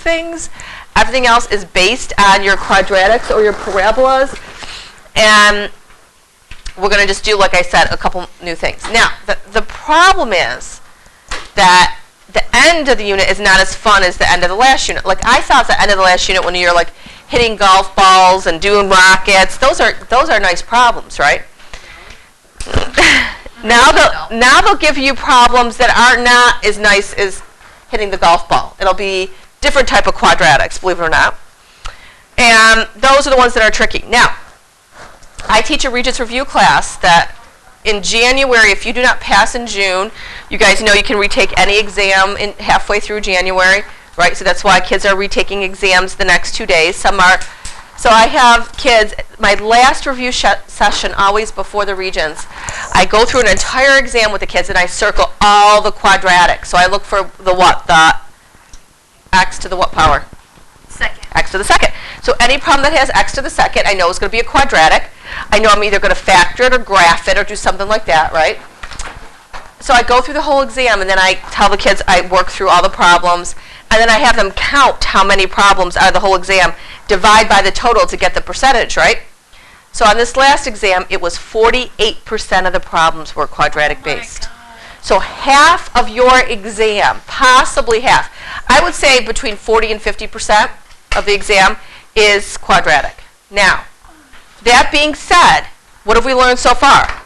things. Everything else is based on your quadratics or your parabolas. And we're going to just do, like I said, a couple new things. Now, the problem is that the end of the unit is not as fun as the end of the last unit. Like I thought the end of the last unit when you're like hitting golf balls and doing rockets, those are nice problems, right? Now they'll give you problems that are not as nice as hitting the golf ball. It'll be different type of quadratics, believe it or not. And those are the ones that are tricky. Now, I teach a Regents Review class that in January, if you do not pass in June, you guys know you can retake any exam in halfway through January, right? So that's why kids are retaking exams the next 2 days. Some are. So I have kids, my last review session, always before the Regents, I go through an entire exam with the kids and I circle all the quadratics. So I look for the what? The x to the what power? Second. X to the second. So any problem that has x to the second, I know is going to be a quadratic. I know I'm either going to factor it or graph it or do something like that, right? So I go through the whole exam and then I tell the kids I work through all the problems and then I have them count how many problems out of the whole exam, divide by the total to get the percentage, right? So on this last exam, it was 48% of the problems were quadratic based. So half of your exam, possibly half, I would say between 40 and 50% of the exam is quadratic. Now, that being said, what have we learned so far?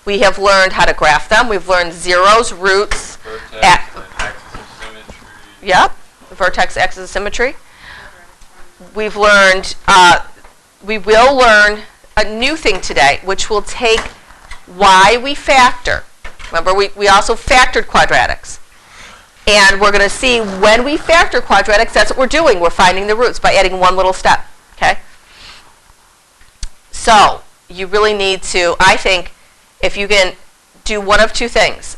We have learned how to graph them. We've learned zeros, roots, vertex, axis of symmetry. Yep, vertex, axis of symmetry. We've learned, we will learn a new thing today, which will take why we factor. Remember, we also factored quadratics. And we're going to see when we factor quadratics, that's what we're doing. We're finding the roots by adding one little step, okay? So you really need to, I think, if you can do one of two things.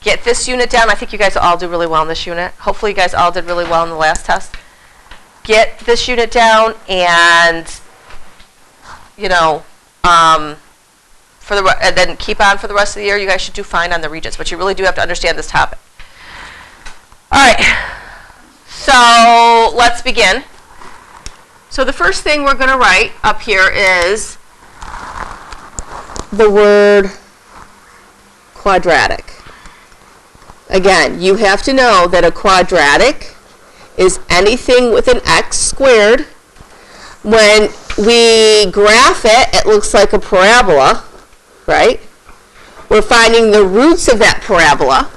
Get this unit down. I think you guys all do really well in this unit. Hopefully you guys all did really well in the last test. Get this unit down and, you know, and then keep on for the rest of the year. You guys should do fine on the Regents, but you really do have to understand this topic. All right, so let's begin. So the first thing we're going to write up here is the word quadratic. Again, you have to know that a quadratic is anything with an x squared. When we graph it, it looks like a parabola, right? We're finding the roots of that parabola.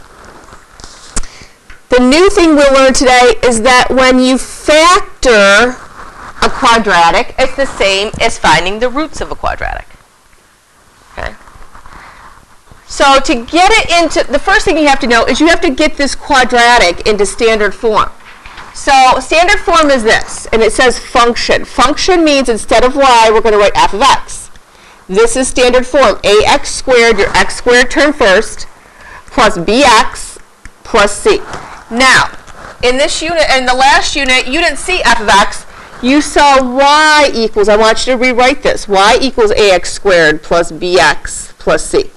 The new thing we'll learn today is that when you factor a quadratic, it's the same as finding the roots of a quadratic. Okay? So to get it into, the first thing you have to know is you have to get this quadratic into standard form. So standard form is this, and it says function. Function means instead of y, we're going to write f of x. This is standard form, ax squared, your x squared term first, plus bx plus c. Now, in this unit, in the last unit, you didn't see f of x. You saw y equals, I want you to rewrite this, y equals ax squared plus bx plus c.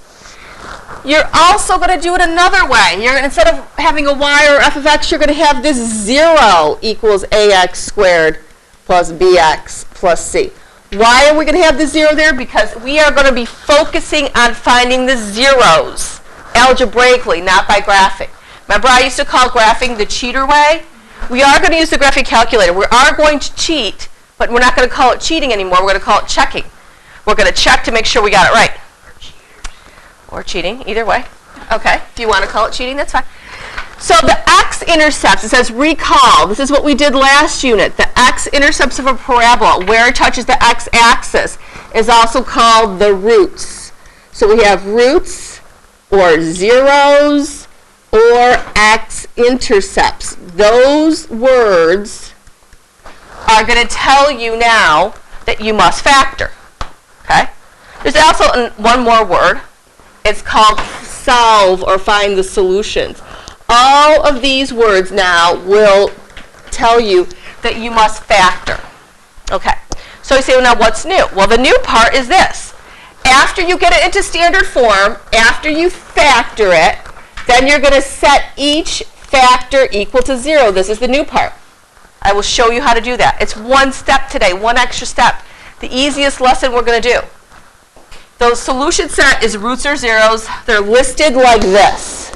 You're also going to do it another way. Instead of having a y or f of x, you're going to have this 0 equals ax squared plus bx plus c. Why are we going to have the 0 there? Because we are going to be focusing on finding the zeros algebraically, not by graphing. Remember, I used to call graphing the cheater way? We are going to use the graphing calculator. We are going to cheat, but we're not going to call it cheating anymore. We're going to call it checking. We're going to check to make sure we got it right. Or cheating, either way. Okay, if you want to call it cheating, that's fine. So the x-intercepts, it says recall. This is what we did last unit. The x-intercepts of a parabola, where it touches the x-axis, is also called the roots. So we have roots, or zeros, or x-intercepts. Those words are going to tell you now that you must factor. Okay? There's also one more word. It's called solve or find the solutions. All of these words now will tell you that you must factor. Okay. So you say, well, now what's new? Well, the new part is this. After you get it into standard form, after you factor it, then you're going to set each factor equal to 0. This is the new part. I will show you how to do that. It's one step today, one extra step. The easiest lesson we're going to do. The solution set is roots or zeros. They're listed like this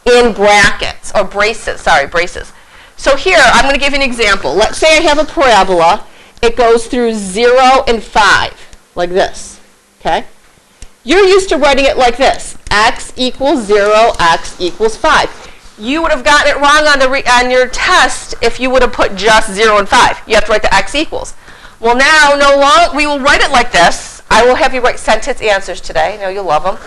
in brackets, or braces, sorry, braces. So here, I'm going to give you an example. Let's say I have a parabola. It goes through 0 and 5, like this, okay? You're used to writing it like this, x equals 0, x equals 5. You would have gotten it wrong on your test if you would have put just 0 and 5. You have to write the x equals. Well, now, no longer, we will write it like this. I will have you write sentence answers today. I know you'll love them.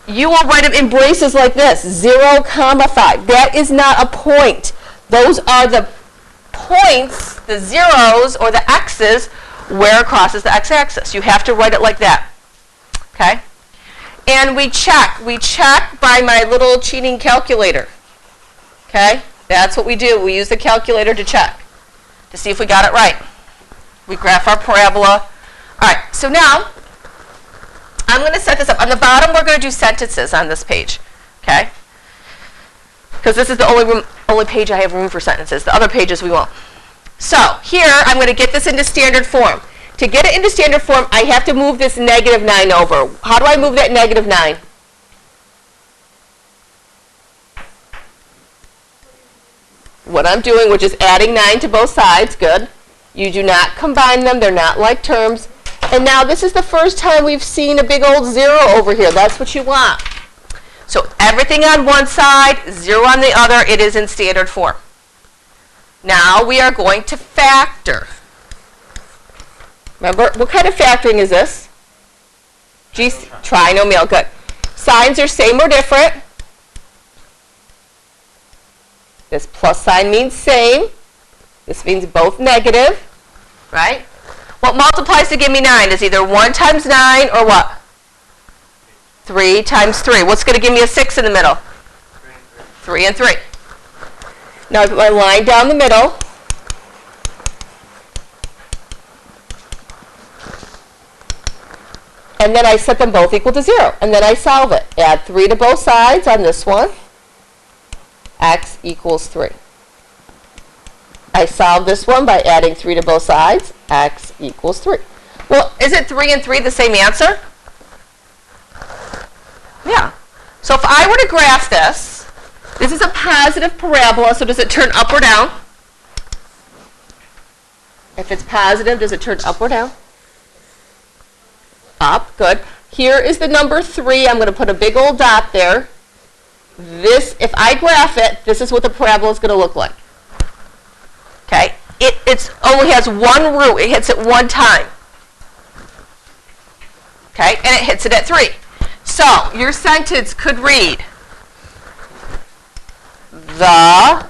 You will write them in braces like this, 0, comma 5. That is not a point. Those are the points, the zeros or the x's, where it crosses the x-axis. You have to write it like that. Okay? And we check. We check by my little cheating calculator. Okay? That's what we do. We use the calculator to check, to see if we got it right. We graph our parabola. All right, so now I'm going to set this up. On the bottom, we're going to do sentences on this page. Okay? Because this is the only page I have room for sentences. The other pages we won't. So here, I'm going to get this into standard form. To get it into standard form, I have to move this -9 over. How do I move that -9? What I'm doing, which is adding 9 to both sides. Good. You do not combine them. They're not like terms. And now this is the first time we've seen a big old 0 over here. That's what you want. So everything on one side, 0 on the other, it is in standard form. Now we are going to factor. Remember, what kind of factoring is this? Trinomial, good. Signs are same or different. This plus sign means same. This means both negative, right? What multiplies to give me 9 is either 1 times 9 or what? 3 times 3. What's going to give me a 6 in the middle? 3 and 3. Now I put my line down the middle. And then I set them both equal to 0. And then I solve it. Add 3 to both sides on this one. X equals 3. I solve this one by adding 3 to both sides. X equals 3. Well, isn't 3 and 3 the same answer? Yeah. So if I were to graph this, this is a positive parabola, so does it turn up or down? If it's positive, does it turn up or down? Up, good. Here is the number 3. I'm going to put a big old dot there. This, if I graph it, this is what the parabola is going to look like. Okay? It only has one root. It hits it one time. Okay? And it hits it at 3. So, your sentence could read, the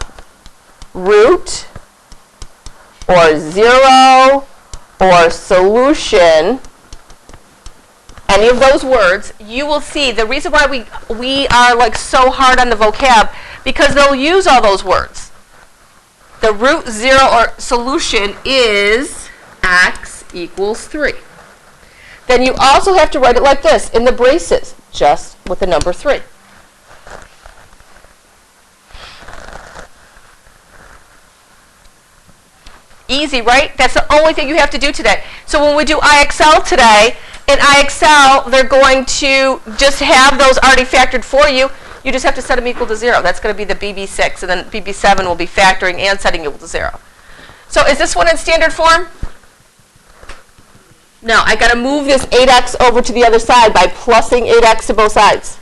root or 0 or solution, any of those words, you will see the reason why we are like so hard on the vocab, because they'll use all those words. The root 0 or solution is x equals 3. Then you also have to write it like this in the braces, just with the number 3. Easy, right? That's the only thing you have to do today. So when we do IXL today, in IXL, they're going to just have those already factored for you. You just have to set them equal to 0. That's going to be the BB6, and then BB7 will be factoring and setting equal to 0. So is this one in standard form? No, I got to move this 8x over to the other side by plussing 8x to both sides.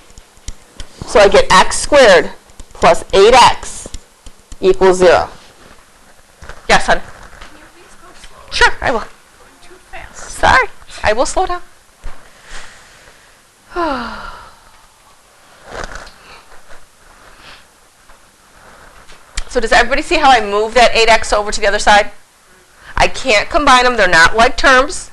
So I get x squared plus 8x equals 0. Yes, hon? Can you please go slower? Sure, I will. Going too fast. Sorry, I will slow down. So does everybody see how I move that 8x over to the other side? I can't combine them. They're not like terms.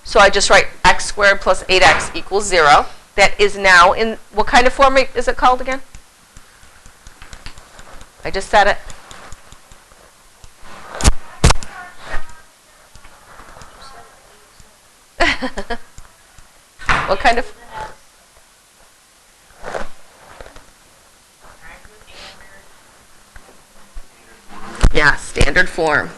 So I just write x squared plus 8x equals 0. That is now in, what kind of form is it called again? I just said it. What kind of? Yeah, standard form.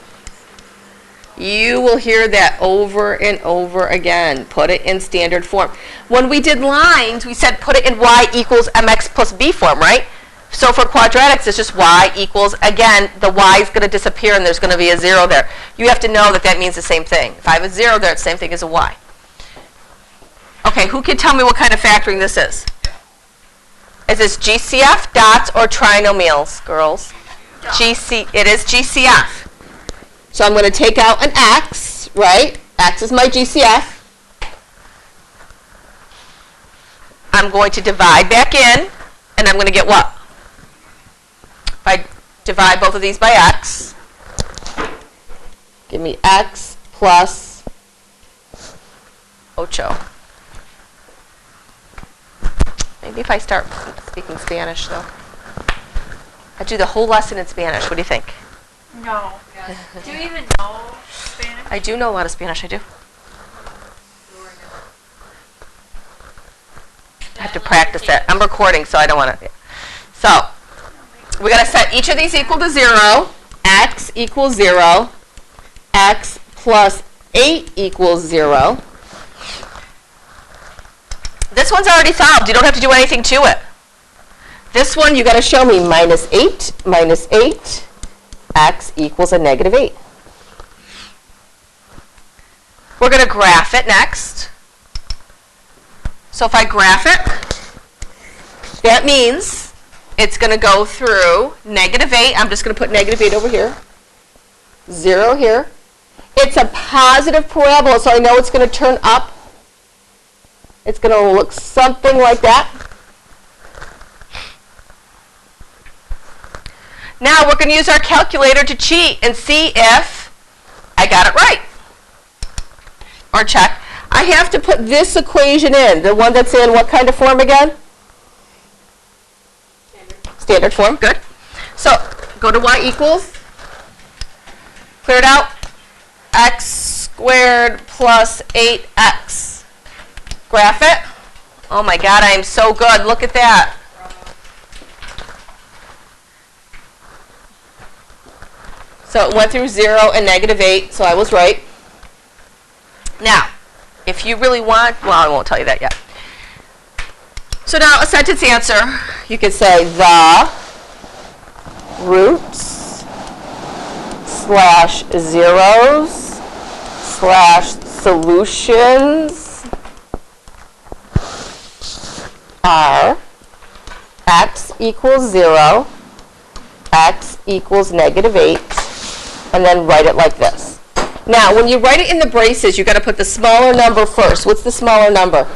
You will hear that over and over again. Put it in standard form. When we did lines, we said put it in y equals mx plus b form, right? So for quadratics, it's just y equals, again, the y is going to disappear and there's going to be a 0 there. You have to know that that means the same thing. If I have a 0 there, it's the same thing as a y. Okay, who can tell me what kind of factoring this is? Is this GCF, dots, or trinomials, girls? It is GCF. So I'm going to take out an x, right? X is my GCF. I'm going to divide back in, and I'm going to get what? If I divide both of these by x, give me x plus 8. Maybe if I start speaking Spanish, though. I do the whole lesson in Spanish. What do you think? No. Do you even know Spanish? I do know a lot of Spanish. I do. I have to practice it. I'm recording, so I don't want to. So, we're going to set each of these equal to 0. X equals 0. X plus 8 equals 0. This one's already solved. You don't have to do anything to it. This one, you got to show me minus 8, x equals a negative 8. We're going to graph it next. So if I graph it, that means it's going to go through negative 8. I'm just going to put negative 8 over here. 0 here. It's a positive parabola, so I know it's going to turn up. It's going to look something like that. Now we're going to use our calculator to cheat and see if I got it right. Or check. I have to put this equation in, the one that's in what kind of form again? Standard form, good. So go to y equals, clear it out, x squared plus 8x. Graph it. Oh my God, I am so good. Look at that. So it went through 0 and negative 8, so I was right. Now, if you really want, well, I won't tell you that yet. So now a sentence answer, you could say the roots slash zeros slash solutions are x equals 0, x equals negative 8, and then write it like this. Now, when you write it in the braces, you've got to put the smaller number first. What's the smaller number?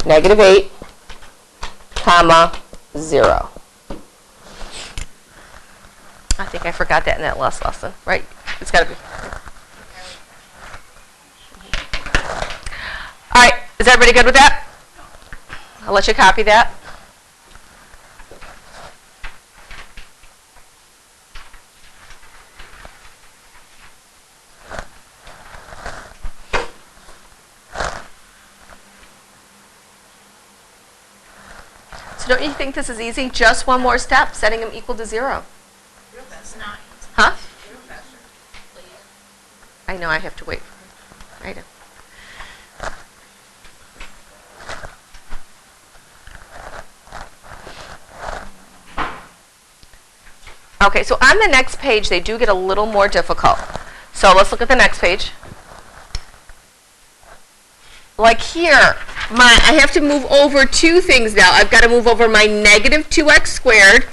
Negative 8, comma, 0. I think I forgot that in that last lesson, right? It's got to be. All right, is everybody good with that? I'll let you copy that. So don't you think this is easy? Just one more step, setting them equal to 0. That's not easy. Huh? Professor, please. I know I have to wait. I know. Okay, so on the next page, they do get a little more difficult. So let's look at the next page. Like here, I have to move over two things now. I've got to move over my negative 2x squared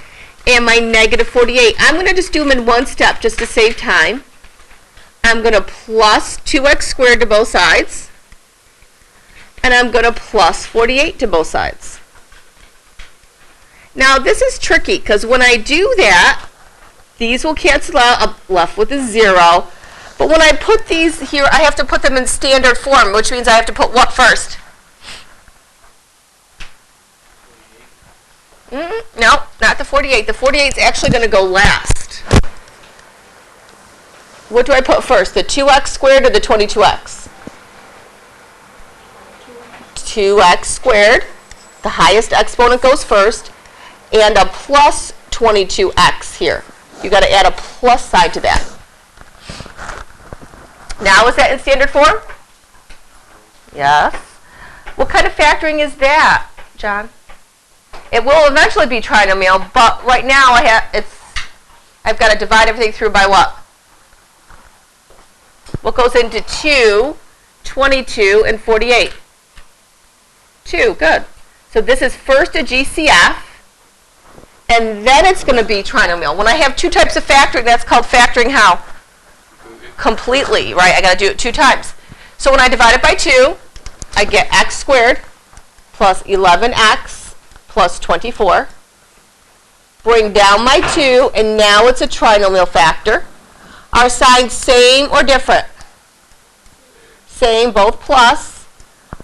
and my negative 48. I'm going to just do them in one step just to save time. I'm going to plus 2x squared to both sides. And I'm going to plus 48 to both sides. Now this is tricky because when I do that, these will cancel out. I'm left with a 0. But when I put these here, I have to put them in standard form, which means I have to put what first? No, not the 48. The 48 is actually going to go last. What do I put first, the 2x squared or the 22x? 2x squared. The highest exponent goes first. And a plus 22x here. You got to add a plus side to that. Now is that in standard form? Yes. What kind of factoring is that, John? It will eventually be trinomial, but right now I've got to divide everything through by what? What goes into 2, 22, and 48? 2, good. So this is first a GCF, and then it's going to be trinomial. When I have two types of factoring, that's called factoring how? Completely, right? I got to do it 2 times. So when I divide it by 2, I get x squared plus 11x plus 24. Bring down my 2, and now it's a trinomial factor. Are signs same or different? Same, both plus.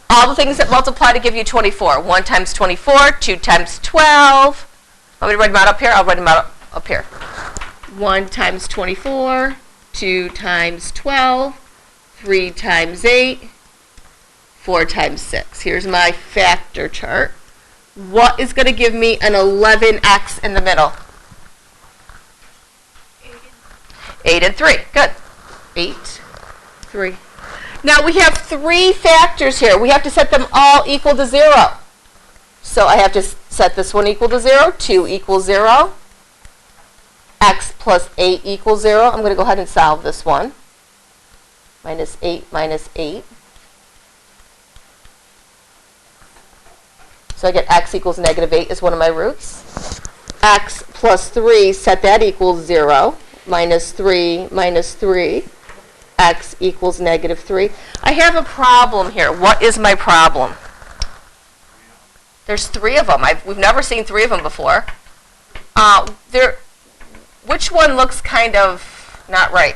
All the things that multiply to give you 24. 1 times 24, 2 times 12. Want me to write them out up here? I'll write them out up here. 1 times 24, 2 times 12, 3 times 8, 4 times 6. Here's my factor chart. What is going to give me an 11x in the middle? 8 and 3. Good. 8, 3. Now we have 3 factors here. We have to set them all equal to 0. So I have to set this one equal to 0, 2 equals 0, x plus 8 equals 0. I'm going to go ahead and solve this one. Minus 8 minus 8. So I get x equals negative 8 is one of my roots. X plus 3, set that equals 0. Minus 3 minus 3. X equals negative 3. I have a problem here. What is my problem? There's 3 of them. We've never seen 3 of them before. Which one looks kind of not right?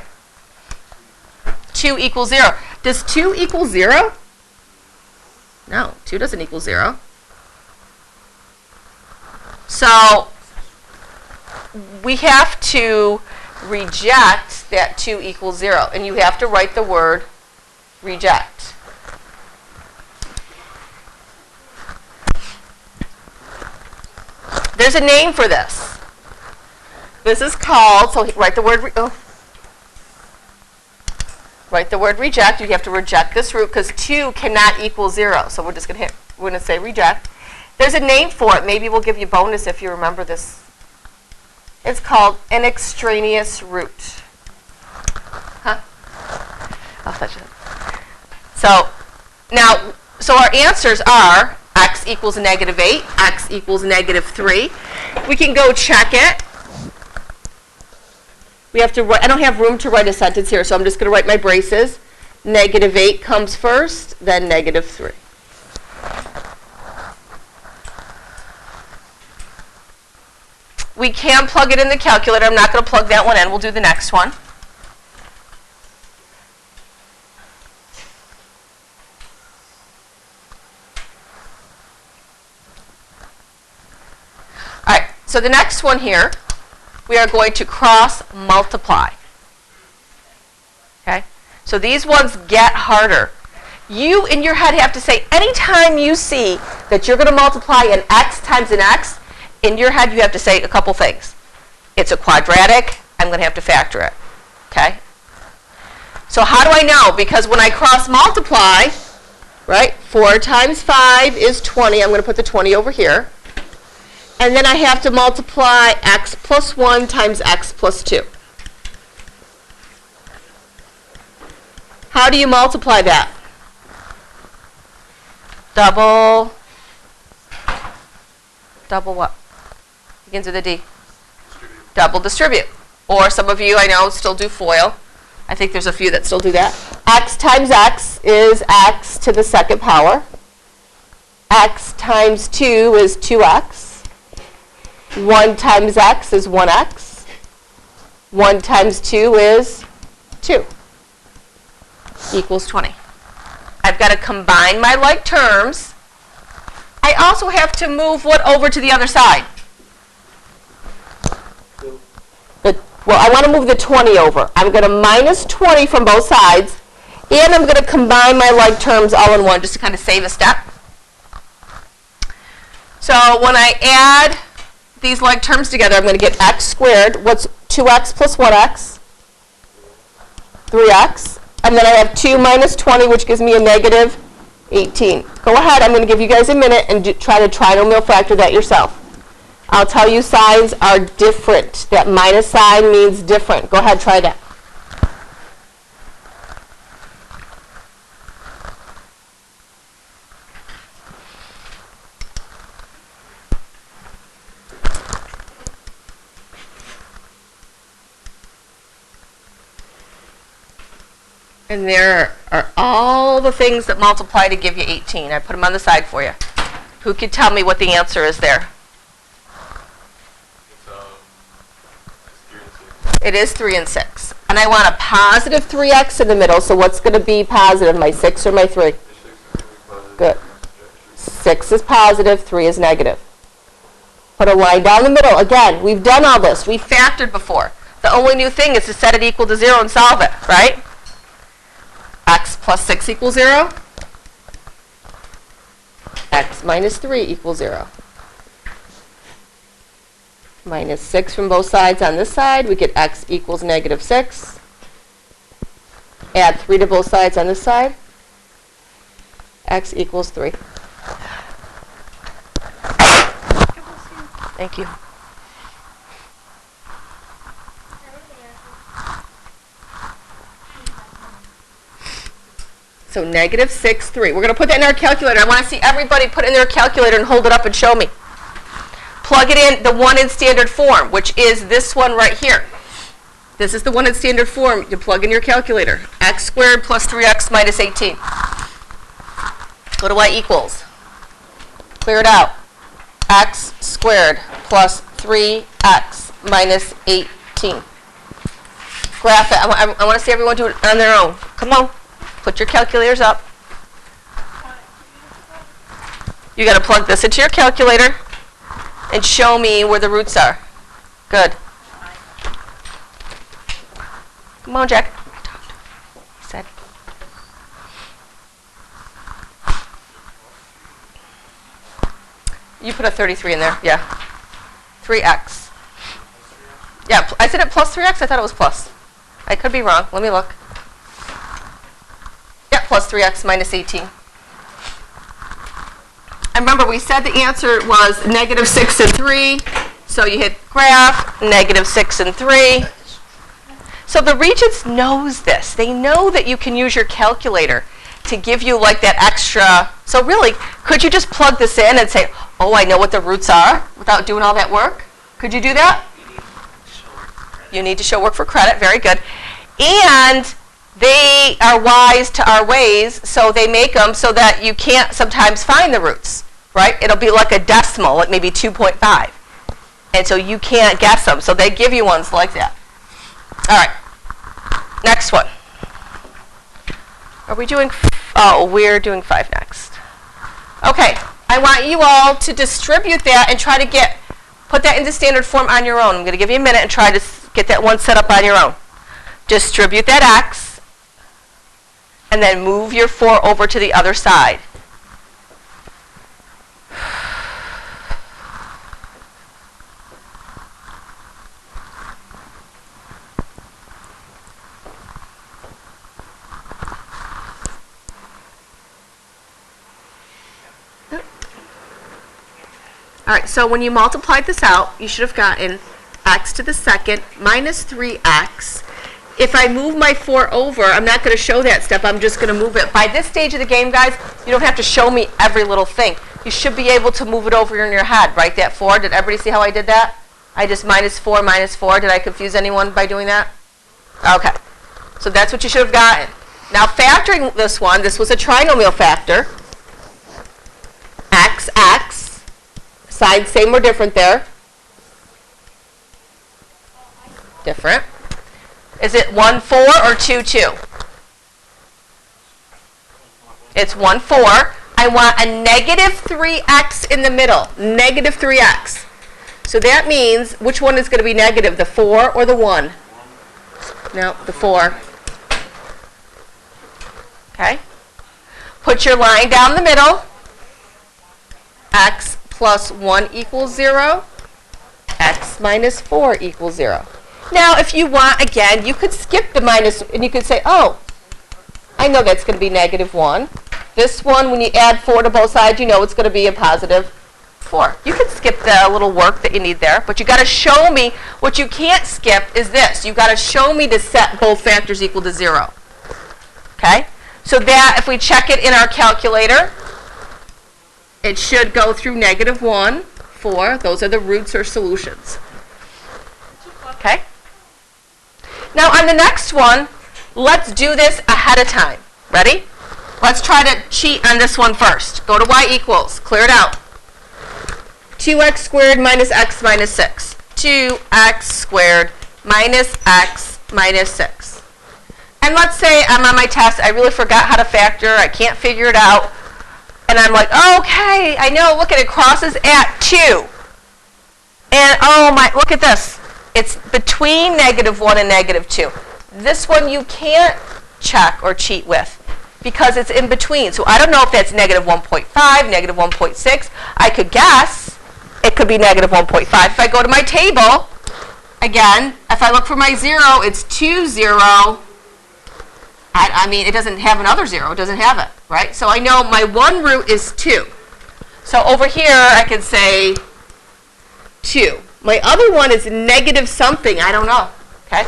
2 equals 0. Does 2 equal 0? No, 2 doesn't equal 0. So we have to reject that 2 equals 0. And you have to write the word reject. There's a name for this. This is called, so write the word, write the word reject. You have to reject this root because 2 cannot equal 0. So we're just going to say reject. There's a name for it. Maybe we'll give you a bonus if you remember this. It's called an extraneous root. Huh? I'll fetch it. So our answers are x equals negative 8, x equals negative 3. We can go check it. We have to write, I don't have room to write a sentence here, so I'm just going to write my braces. Negative 8 comes first, then negative 3. We can plug it in the calculator. I'm not going to plug that one in. We'll do the next one. All right, so the next one here, we are going to cross multiply. Okay? So these ones get harder. You, in your head, have to say, anytime you see that you're going to multiply an x times an x, in your head, you have to say a couple things. It's a quadratic. I'm going to have to factor it. Okay? So how do I know? Because when I cross multiply, right, 4 times 5 is 20. I'm going to put the 20 over here. And then I have to multiply x plus 1 times x plus 2. How do you multiply that? Double what? Begins with a D. Double distribute. Or some of you I know still do FOIL. I think there's a few that still do that. X times x is x to the second power. X times 2 is 2x. 1 times x is 1x. 1 times 2 is 2. Equals 20. I've got to combine my like terms. I also have to move what over to the other side? Well, I want to move the 20 over. I'm going to minus 20 from both sides, and I'm going to combine my like terms all in one just to kind of save a step. So when I add these like terms together, I'm going to get x squared. What's 2x plus 1x? 3x. And then I have 2 minus 20, which gives me a negative 18. Go ahead. I'm going to give you guys a minute and try to trinomial factor that yourself. I'll tell you signs are different. That minus sign means different. Go ahead, try that. And there are all the things that multiply to give you 18. I put them on the side for you. Who could tell me what the answer is there? It is 3 and 6. And I want a positive 3x in the middle, so what's going to be positive, my 6 or my 3? Good. 6 is positive, 3 is negative. Put a line down the middle. Again, we've done all this. We've factored before. The only new thing is to set it equal to 0 and solve it, right? X plus 6 equals 0. X minus 3 equals 0. Minus 6 from both sides on this side. We get x equals negative 6. Add 3 to both sides on this side. X equals 3. Thank you. So negative 6, 3. We're going to put that in our calculator. I want to see everybody put it in their calculator and hold it up and show me. Plug it in the one in standard form, which is this one right here. This is the one in standard form. You plug in your calculator. X squared plus 3x minus 18. What do I equals? Clear it out. X squared plus 3x minus 18. Graph it. I want to see everyone do it on their own. Come on. Put your calculators up. You got to plug this into your calculator and show me where the roots are. Good. Come on, Jack. He said. You put a 33 in there. Yeah. 3x. Yeah, I said it plus 3x. I thought it was plus. I could be wrong. Let me look. Yeah, plus 3x minus 18. And remember, we said the answer was negative 6 and 3. So you hit graph, negative 6 and 3. So the Regents knows this. They know that you can use your calculator to give you like that extra. So really, could you just plug this in and say, oh, I know what the roots are without doing all that work? Could you do that? You need to show work for credit. Very good. And they are wise to our ways, so they make them so that you can't sometimes find the roots, right? It'll be like a decimal, like maybe 2.5. And so you can't guess them. So they give you ones like that. All right. Next one. Are we doing, we're doing 5 next. Okay. I want you all to distribute that and try to put that into standard form on your own. I'm going to give you a minute and try to get that one set up on your own. Distribute that x, and then move your 4 over to the other side. All right, so when you multiplied this out, you should have gotten x to the second minus 3x. If I move my 4 over, I'm not going to show that step. I'm just going to move it. By this stage of the game, guys, you don't have to show me every little thing. You should be able to move it over in your head, right? That 4. Did everybody see how I did that? I just minus 4, minus 4. Did I confuse anyone by doing that? Okay. So that's what you should have gotten. Now, factoring this one, this was a trinomial factor. X, x. Sides same or different there? Different. Is it 1, 4 or 2, 2? It's 1, 4. I want a negative 3x in the middle. Negative 3x. So that means, which one is going to be negative, the 4 or the 1? No, the 4. Okay. Put your line down the middle. X plus 1 equals 0. x minus 4 equals 0. Now, if you want, again, you could skip the minus, and you could say, oh, I know that's going to be negative 1. This one, when you add 4 to both sides, you know it's going to be a positive 4. You can skip the little work that you need there, but you got to show me. What you can't skip is this. You got to show me to set both factors equal to 0. Okay? So that, if we check it in our calculator, it should go through negative 1, 4. Those are the roots or solutions. Okay? Now, on the next one, let's do this ahead of time. Ready? Let's try to cheat on this one first. Go to y equals. Clear it out. 2x squared minus x minus 6. 2x squared minus x minus 6. And let's say I'm on my test. I really forgot how to factor. I can't figure it out. And I'm like, okay, I know. Look at it. Crosses at 2. And, oh, my, look at this. It's between negative 1 and negative 2. This one you can't check or cheat with because it's in between. So I don't know if that's negative 1.5, negative 1.6. I could guess it could be negative 1.5. If I go to my table, again, if I look for my 0, it's 2, 0. I mean, it doesn't have another 0. It doesn't have it, right? So I know my one root is 2. So over here, I could say 2. My other one is negative something. I don't know. Okay?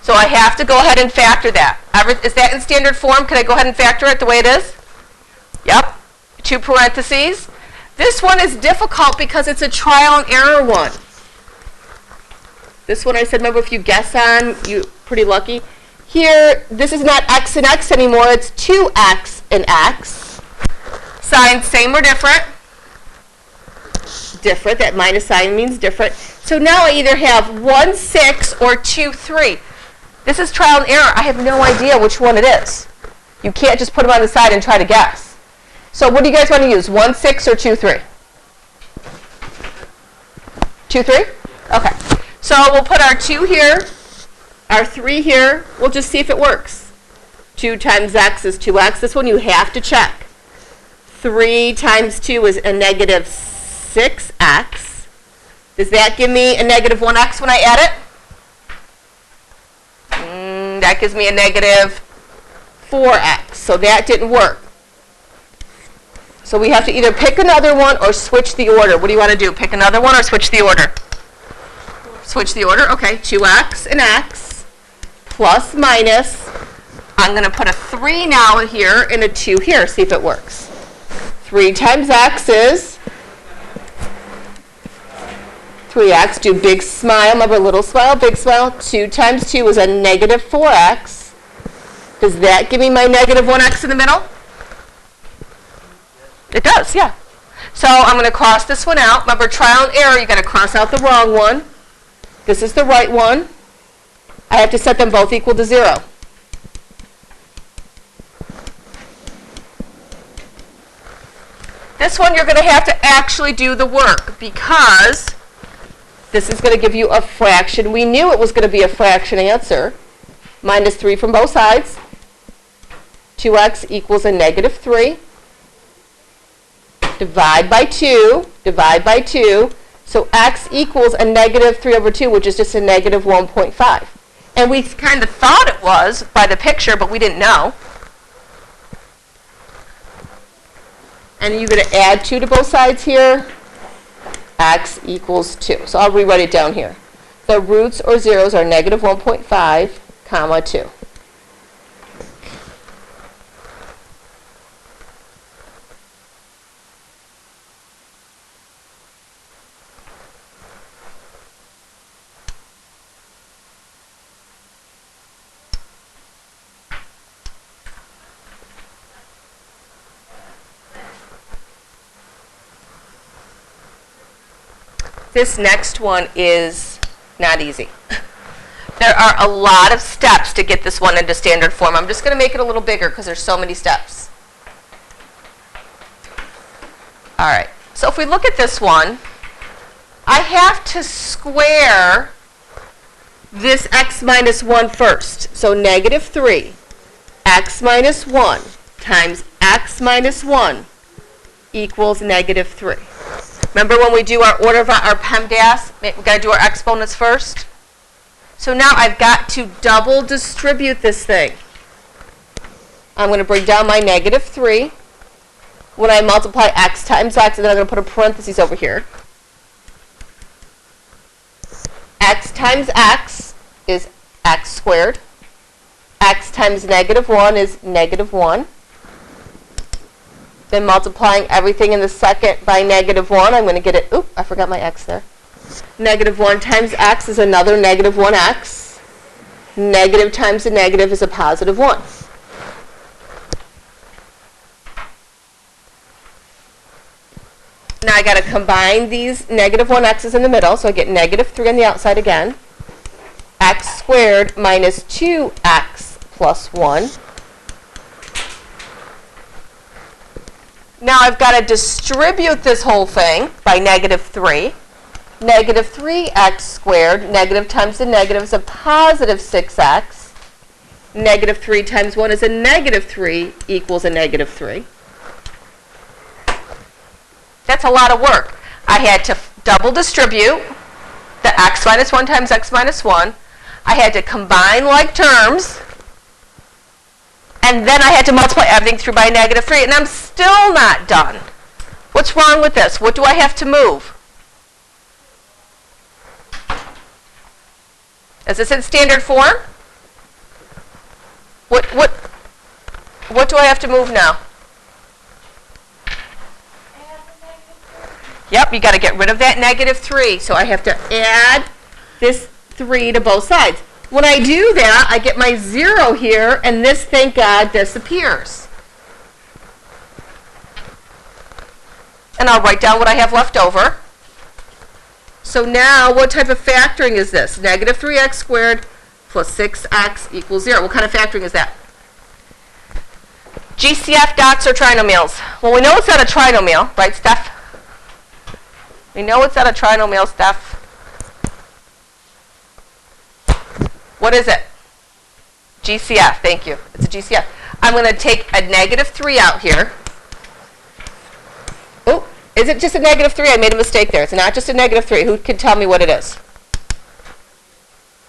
So I have to go ahead and factor that. Is that in standard form? Can I go ahead and factor it the way it is? Yep. 2 parentheses. This one is difficult because it's a trial and error one. This one I said, remember, if you guess on, you're pretty lucky. Here, this is not x and x anymore. It's 2x and x. Signs same or different? Different. That minus sign means different. So now I either have 1, 6 or 2, 3. This is trial and error. I have no idea which one it is. You can't just put them on the side and try to guess. So what do you guys want to use, 1, 6 or 2, 3? 2, 3? Okay. So we'll put our 2 here, our 3 here. We'll just see if it works. 2 times x is 2x. This one you have to check. 3 times 2 is a negative 6x. Does that give me a negative 1x when I add it? That gives me a negative 4x. So that didn't work. So we have to either pick another one or switch the order. What do you want to do? Pick another one or switch the order? Switch the order. Okay, 2x and x plus minus. I'm going to put a 3 now here and a 2 here. See if it works. 3 times x is 3x. Do big smile. Remember, little smile, big smile. 2 times 2 is a negative 4x. Does that give me my negative 1x in the middle? It does, yeah. So I'm going to cross this one out. Remember, trial and error, you've got to cross out the wrong one. This is the right one. I have to set them both equal to 0. This one you're going to have to actually do the work because this is going to give you a fraction. We knew it was going to be a fraction answer. Minus 3 from both sides. 2x equals a negative 3. Divide by 2. Divide by 2. So x equals a negative 3 over 2, which is just a negative 1.5. And we kind of thought it was by the picture, but we didn't know. And you're going to add 2 to both sides here. X equals 2. So I'll rewrite it down here. The roots or zeros are negative 1.5, comma 2. This next one is not easy. There are a lot of steps to get this one into standard form. I'm just going to make it a little bigger because there's so many steps. All right. So if we look at this one, I have to square this x minus 1 first. So negative 3, x minus 1 times x minus 1 equals negative 3. Remember when we do our order of our PEMDAS, we've got to do our exponents first? So now I've got to double distribute this thing. I'm going to bring down my -3 when I multiply x times x, and then I'm going to put a parenthesis over here. X times x is x squared. X times -1 is -1. Then multiplying everything in the second by -1, I'm going to get it, oop, I forgot my x there. -1 times x is another -1x. Negative times a negative is a +1. Now I got to combine these -1x's in the middle, so I get -3 on the outside again. X squared minus 2x plus 1. Now I've got to distribute this whole thing by -3. -3x squared, negative times the negative is a +6x. -3 times 1 is a -3 equals a -3. That's a lot of work. I had to double distribute the x minus 1 times x minus 1. I had to combine like terms. And then I had to multiply everything through by -3. And I'm still not done. What's wrong with this? What do I have to move? Is this in standard form? What do I have to move now? Yep, you got to get rid of that -3. So I have to add this 3 to both sides. When I do that, I get my 0 here, and this, thank God, disappears. And I'll write down what I have left over. So now, what type of factoring is this? -3x squared plus 6x equals 0. What kind of factoring is that? GCF dots or trinomials? Well, we know it's not a trinomial, right, Steph? We know it's not a trinomial, Steph. What is it? GCF, thank you. It's a GCF. I'm going to take a -3 out here. Oh, is it just a -3? I made a mistake there. It's not just a -3. Who can tell me what it is?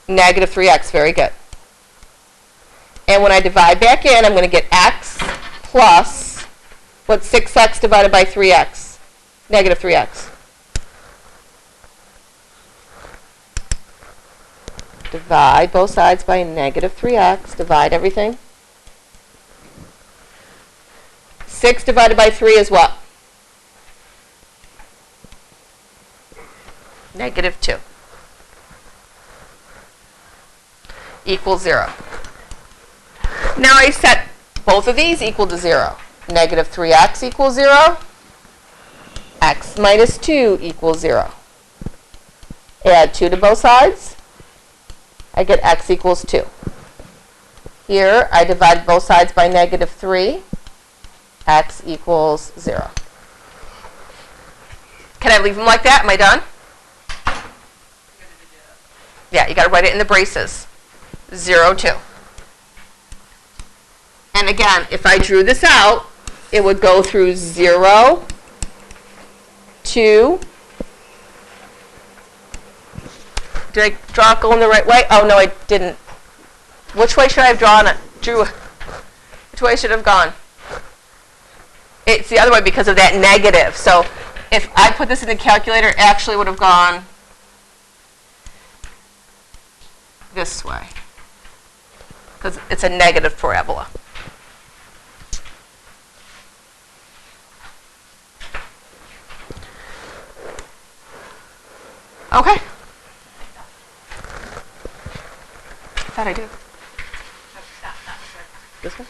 -3x, very good. And when I divide back in, I'm going to get x plus, what's 6x divided by 3x? -3x. Divide both sides by -3x. Divide everything. 6 divided by 3 is what? -2. Equals 0. Now I set both of these equal to 0. -3x equals 0. X minus 2 equals 0. Add 2 to both sides. I get x equals 2. Here, I divide both sides by -3. X equals 0. Can I leave them like that? Am I done? Yeah, you got to write it in the braces. 0, 2. And again, if I drew this out, it would go through 0, 2. Did I draw it going the right way? Oh, no, I didn't. Which way should I have drawn it? Which way should it have gone? It's the other way because of that negative. So if I put this in the calculator, it actually would have gone this way. Because it's a negative parabola. Okay. I thought I do. This one?